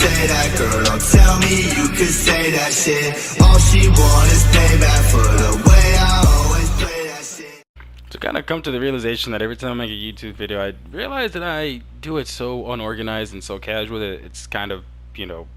say that, girl, don't tell me you could say that shit. All she want is payback for the way I always play that shit. To kind of come to the realization that every time I make a YouTube video, I realize that I do it so unorganized and so casual that it's kind of, you know,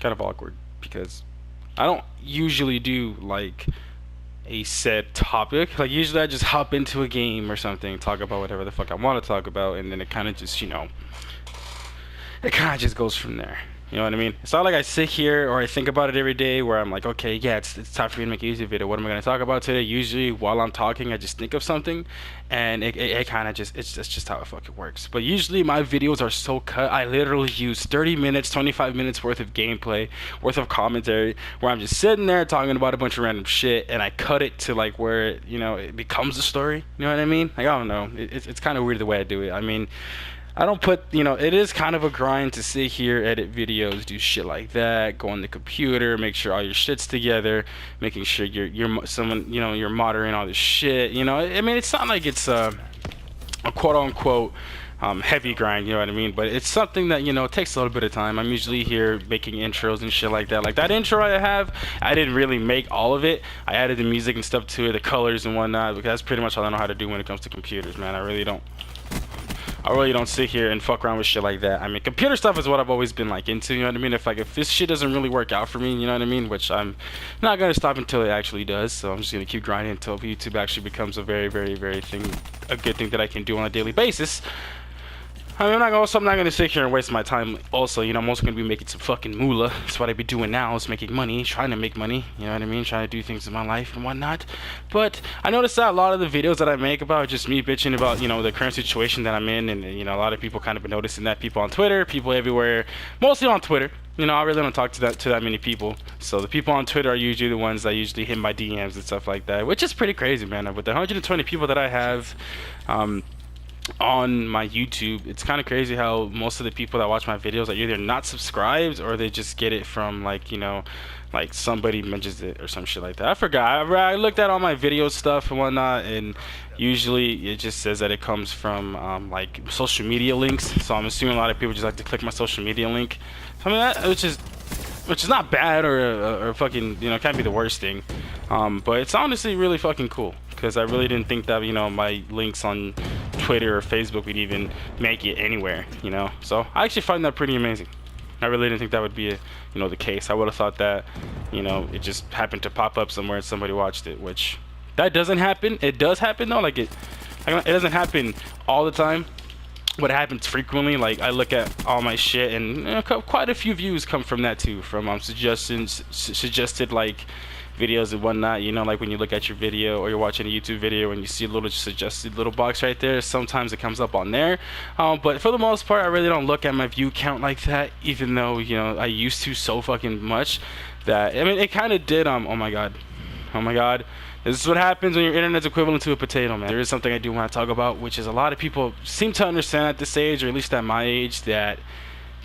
kind of awkward, because I don't usually do like a set topic. Like usually I just hop into a game or something, talk about whatever the fuck I want to talk about, and then it kind of just, you know, it kind of just goes from there. You know what I mean? It's not like I sit here or I think about it every day where I'm like, okay, yeah, it's time for me to make a YouTube video. What am I going to talk about today? Usually while I'm talking, I just think of something, and it kind of just, it's just how it fucking works. But usually my videos are so cut. I literally use 30 minutes, 25 minutes worth of gameplay, worth of commentary, where I'm just sitting there talking about a bunch of random shit, and I cut it to like where, you know, it becomes a story. You know what I mean? Like, I don't know. It's kind of weird the way I do it. I mean, I don't put, you know, it is kind of a grind to sit here, edit videos, do shit like that, go on the computer, make sure all your shit's together, making sure you're someone, you know, you're monitoring all this shit, you know. I mean, it's not like it's a quote unquote heavy grind, you know what I mean, but it's something that, you know, takes a little bit of time. I'm usually here making intros and shit like that. Like that intro I have, I didn't really make all of it. I added the music and stuff to it, the colors and whatnot, because that's pretty much all I know how to do when it comes to computers, man. I really don't sit here and fuck around with shit like that. I mean, computer stuff is what I've always been like into, you know what I mean? If this shit doesn't really work out for me, you know what I mean? Which I'm not gonna stop until it actually does. So I'm just gonna keep grinding until YouTube actually becomes a very, very, very a good thing that I can do on a daily basis. I mean, I'm not gonna sit here and waste my time. Also, you know, I'm also gonna be making some fucking moolah. That's what I be doing now, is making money, trying to make money. You know what I mean? Trying to do things in my life and whatnot. But I noticed that a lot of the videos that I make about just me bitching about, you know, the current situation that I'm in, and you know, a lot of people kind of been noticing that. People on Twitter, people everywhere, mostly on Twitter. You know, I really don't talk to that many people. So the people on Twitter are usually the ones that usually hit my DMs and stuff like that, which is pretty crazy, man. With the 120 people that I have, on my YouTube, it's kind of crazy how most of the people that watch my videos are either not subscribed or they just get it from, like, you know, like somebody mentions it or some shit like that. I forgot. I looked at all my video stuff and whatnot, and usually it just says that it comes from like social media links. So I'm assuming a lot of people just like to click my social media link. I mean, which is not bad or fucking, you know, can't be the worst thing. But it's honestly really fucking cool, because I really didn't think that, you know, my links on Twitter or Facebook would even make it anywhere, you know. So I actually find that pretty amazing. I really didn't think that would be, you know, the case. I would have thought that, you know, it just happened to pop up somewhere and somebody watched it, which that doesn't happen. It does happen though. Like it doesn't happen all the time, but it happens frequently. Like I look at all my shit, and, you know, quite a few views come from that too, from suggested like videos and whatnot. You know, like when you look at your video or you're watching a YouTube video and you see a little suggested little box right there, sometimes it comes up on there. But for the most part, I really don't look at my view count like that, even though, you know, I used to so fucking much that, I mean, it kind of did. Oh my god, this is what happens when your internet's equivalent to a potato, man. There is something I do want to talk about, which is a lot of people seem to understand at this age, or at least at my age, that,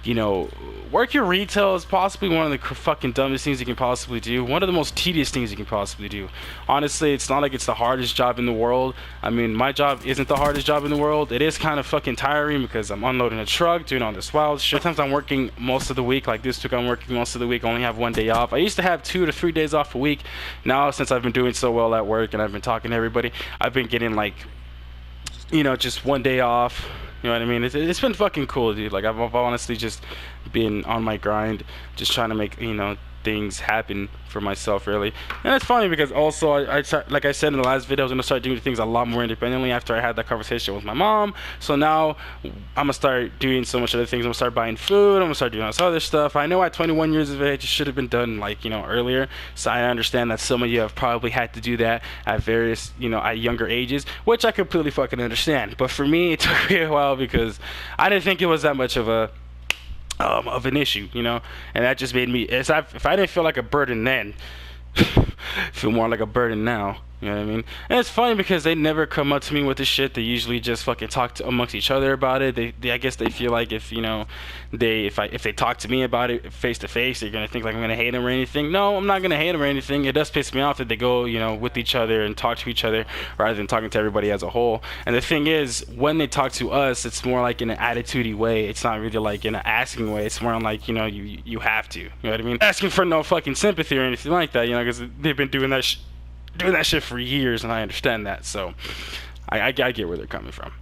you know, working retail is possibly one of the fucking dumbest things you can possibly do. One of the most tedious things you can possibly do. Honestly, it's not like it's the hardest job in the world. I mean, my job isn't the hardest job in the world. It is kind of fucking tiring because I'm unloading a truck, doing all this wild shit. Sometimes I'm working most of the week. Like this week, I'm working most of the week. I only have one day off. I used to have 2 to 3 days off a week. Now, since I've been doing so well at work and I've been talking to everybody, I've been getting, like, you know, just 1 day off. You know what I mean? It's been fucking cool, dude. Like, I've honestly just been on my grind, just trying to make, you know, things happen for myself, really. And it's funny because also, like I said in the last video, I was going to start doing things a lot more independently after I had that conversation with my mom. So now I'm going to start doing so much other things. I'm going to start buying food. I'm going to start doing all this other stuff. I know at 21 years of age, it should have been done, like, you know, earlier. So I understand that some of you have probably had to do that at various, you know, at younger ages, which I completely fucking understand. But for me, it took me a while because I didn't think it was that much of an issue, you know, and that just made me, if I didn't feel like a burden then, feel more like a burden now. You know what I mean? And it's funny because they never come up to me with this shit. They usually just fucking talk to amongst each other about it. I guess they feel like if they talk to me about it face to face, they're gonna think like I'm gonna hate them or anything. No, I'm not gonna hate them or anything. It does piss me off that they go, with each other and talk to each other rather than talking to everybody as a whole. And the thing is, when they talk to us, it's more like in an attitude-y way. It's not really like in an asking way. It's more like, you have to. You know what I mean? Asking for no fucking sympathy or anything like that. Because they've been doing that shit for years, and I understand that. So I get where they're coming from.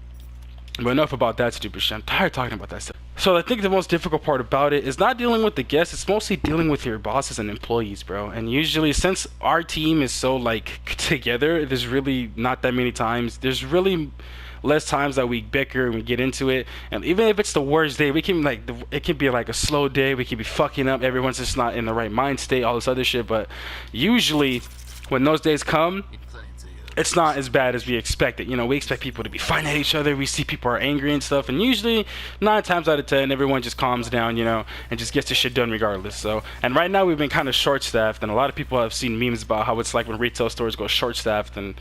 But enough about that stupid shit. I'm tired of talking about that stuff. So I think the most difficult part about it is not dealing with the guests. It's mostly dealing with your bosses and employees, bro. And usually, since our team is so like together, there's really not that many times. There's really less times that we bicker and we get into it. And even if it's the worst day, we can it can be like a slow day. We can be fucking up. Everyone's just not in the right mind state. All this other shit. But usually, when those days come, it's not as bad as we expected. We expect people to be fighting at each other. We see people are angry and stuff, and usually 9 times out of 10 everyone just calms down, and just gets the shit done regardless. So, and right now we've been kind of short-staffed, and a lot of people have seen memes about how it's like when retail stores go short-staffed, and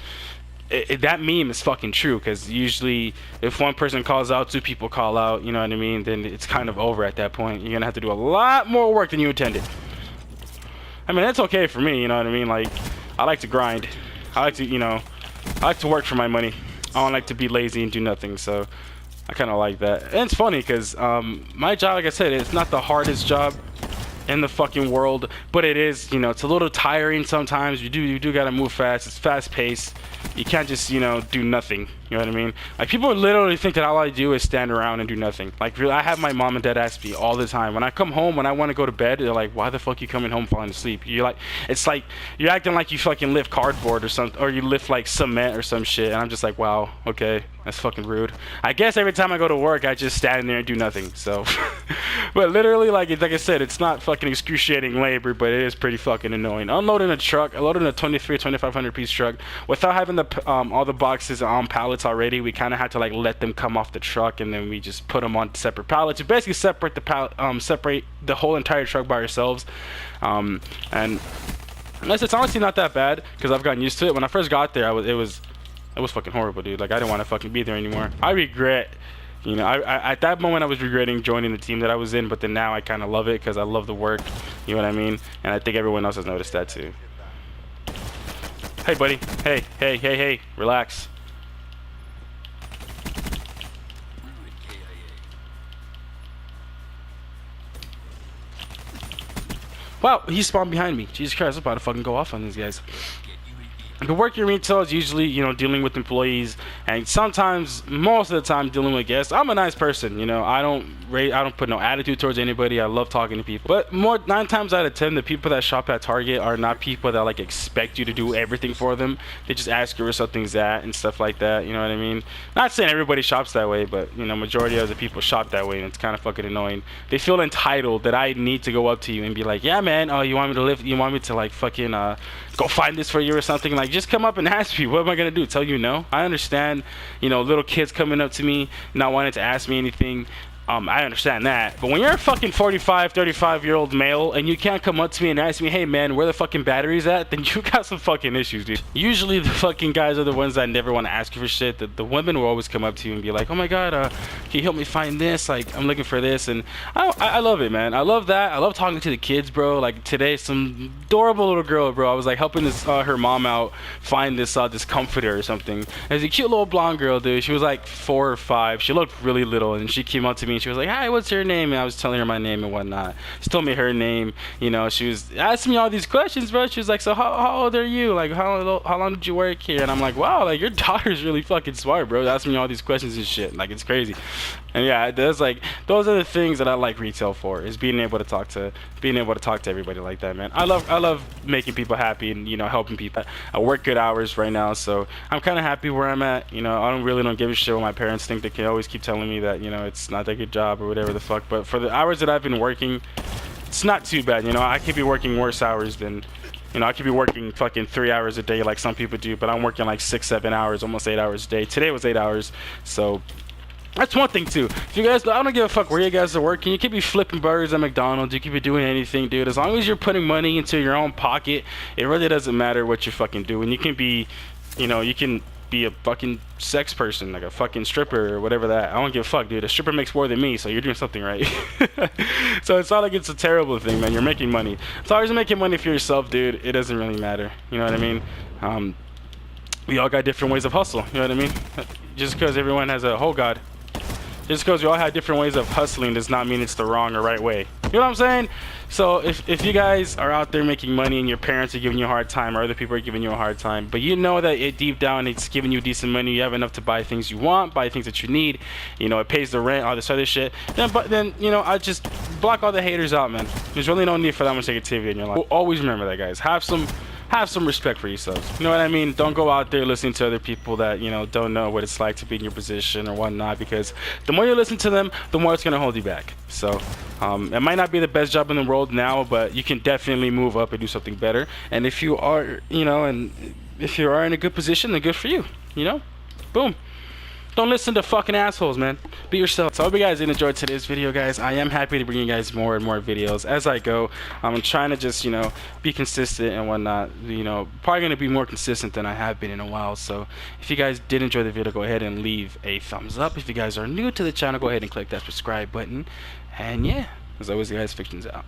that meme is fucking true, because usually if one person calls out, 2 people call out, you know what I mean, then it's kind of over at that point. You're gonna have to do a lot more work than you intended. I mean, that's okay for me, you know what I mean? Like, I like to grind. I like to work for my money. I don't like to be lazy and do nothing, so I kind of like that. And it's funny because my job, like I said, it's not the hardest job in the fucking world, but it is, it's a little tiring sometimes. You do gotta move fast. It's fast paced. You can't just, do nothing. You know what I mean? Like, people literally think that all I do is stand around and do nothing. Like, really, I have my mom and dad ask me all the time. When I come home, when I want to go to bed, they're like, why the fuck you coming home falling asleep? It's like, you're acting like you fucking lift cardboard or something, or you lift like cement or some shit. And I'm just like, wow, okay, that's fucking rude. I guess every time I go to work, I just stand there and do nothing. So, but literally, like I said, it's not fucking excruciating labor, but it is pretty fucking annoying. Unloading a truck, unloading a 2,500 piece truck without having the all the boxes on pallets already. We kind of had to like let them come off the truck, and then we just put them on separate pallets. You basically separate separate the whole entire truck by ourselves. And it's honestly not that bad because I've gotten used to it. When I first got there, it was fucking horrible, dude. Like, I didn't want to fucking be there anymore. I regret, I at that moment I was regretting joining the team that I was in, but then now I kind of love it because I love the work. You know what I mean? And I think everyone else has noticed that too. Hey, buddy. Hey. Relax. Wow, he spawned behind me. Jesus Christ, I'm about to fucking go off on these guys. The work in retail is usually, dealing with employees, and sometimes, most of the time, dealing with guests. I'm a nice person, I don't put no attitude towards anybody. I love talking to people. But 9 times out of 10, the people that shop at Target are not people that like expect you to do everything for them. They just ask you where something's at and stuff like that. You know what I mean? Not saying everybody shops that way, but majority of the people shop that way, and it's kind of fucking annoying. They feel entitled that I need to go up to you and be like, yeah, man, oh, you want me to lift? You want me to like fucking go find this for you or something? Like, just come up and ask me. What am I gonna do? Tell you no? I understand, little kids coming up to me not wanting to ask me anything. I understand that. But when you're a fucking 45, 35-year-old male and you can't come up to me and ask me, hey man, where the fucking battery's at, then you got some fucking issues, dude. Usually the fucking guys are the ones that never want to ask you for shit. The women will always come up to you and be like, oh my god, can you help me find this? Like, I'm looking for this. And I love it, man. I love that. I love talking to the kids, bro. Like, today, some adorable little girl, bro. I was like helping her mom out find this comforter or something. There's a cute little blonde girl, dude. She was like 4 or 5. She looked really little, and she came up to me and she was like, hi, what's your name? And I was telling her my name and whatnot. She told me her name. She was asking me all these questions, bro. She was like, so how old are you? Like, how long did you work here? And I'm like, wow, like, your daughter's really fucking smart, bro. Asking me all these questions and shit. Like, it's crazy. And yeah, those are the things that I like retail for, is being able to talk to everybody like that, man. I love making people happy and helping people. I work good hours right now, so I'm kind of happy where I'm at. I don't give a shit what my parents think. They can always keep telling me that it's not that good job or whatever the fuck. But for the hours that I've been working, it's not too bad. I could be working worse hours than. I could be working fucking 3 hours a day like some people do, but I'm working like 6-7 hours, almost 8 hours a day. Today was 8 hours, so That's one thing too. If you guys, I don't give a fuck where you guys are working. You could be flipping burgers at McDonald's. You could be doing anything, dude. As long as you're putting money into your own pocket, it really doesn't matter what you fucking do. And you can be, you know, you can be a fucking sex person, like a fucking stripper or whatever that. I don't give a fuck, dude. A stripper makes more than me, so you're doing something right. So it's not like it's a terrible thing, man. You're making money. As long as you're making money for yourself, dude, it doesn't really matter. You know what I mean? We all got different ways of hustle. You know what I mean? Just because everyone has a God. Just because we all have different ways of hustling does not mean it's the wrong or right way. You know what I'm saying? So if you guys are out there making money and your parents are giving you a hard time or other people are giving you a hard time, but you know that deep down it's giving you decent money, you have enough to buy things you want, buy things that you need, you know, it pays the rent, all this other shit, then you know, I just block all the haters out, man. There's really no need for that much negativity in your life. Always remember that, guys. Have some respect for yourselves. You know what I mean? Don't go out there listening to other people that, you know, don't know what it's like to be in your position or whatnot, because the more you listen to them, the more it's going to hold you back. So it might not be the best job in the world now, but you can definitely move up and do something better. And if you are, you know, and if you are in a good position, then good for you. You know? Boom. Don't listen to fucking assholes, man. Be yourself. So I hope you guys did enjoy today's video, guys. I am happy to bring you guys more and more videos as I go. I'm trying to just, you know, be consistent and whatnot. You know, probably going to be more consistent than I have been in a while. So if you guys did enjoy the video, go ahead and leave a thumbs up. If you guys are new to the channel, go ahead and click that subscribe button. And yeah, as always, guys, Fiction's out.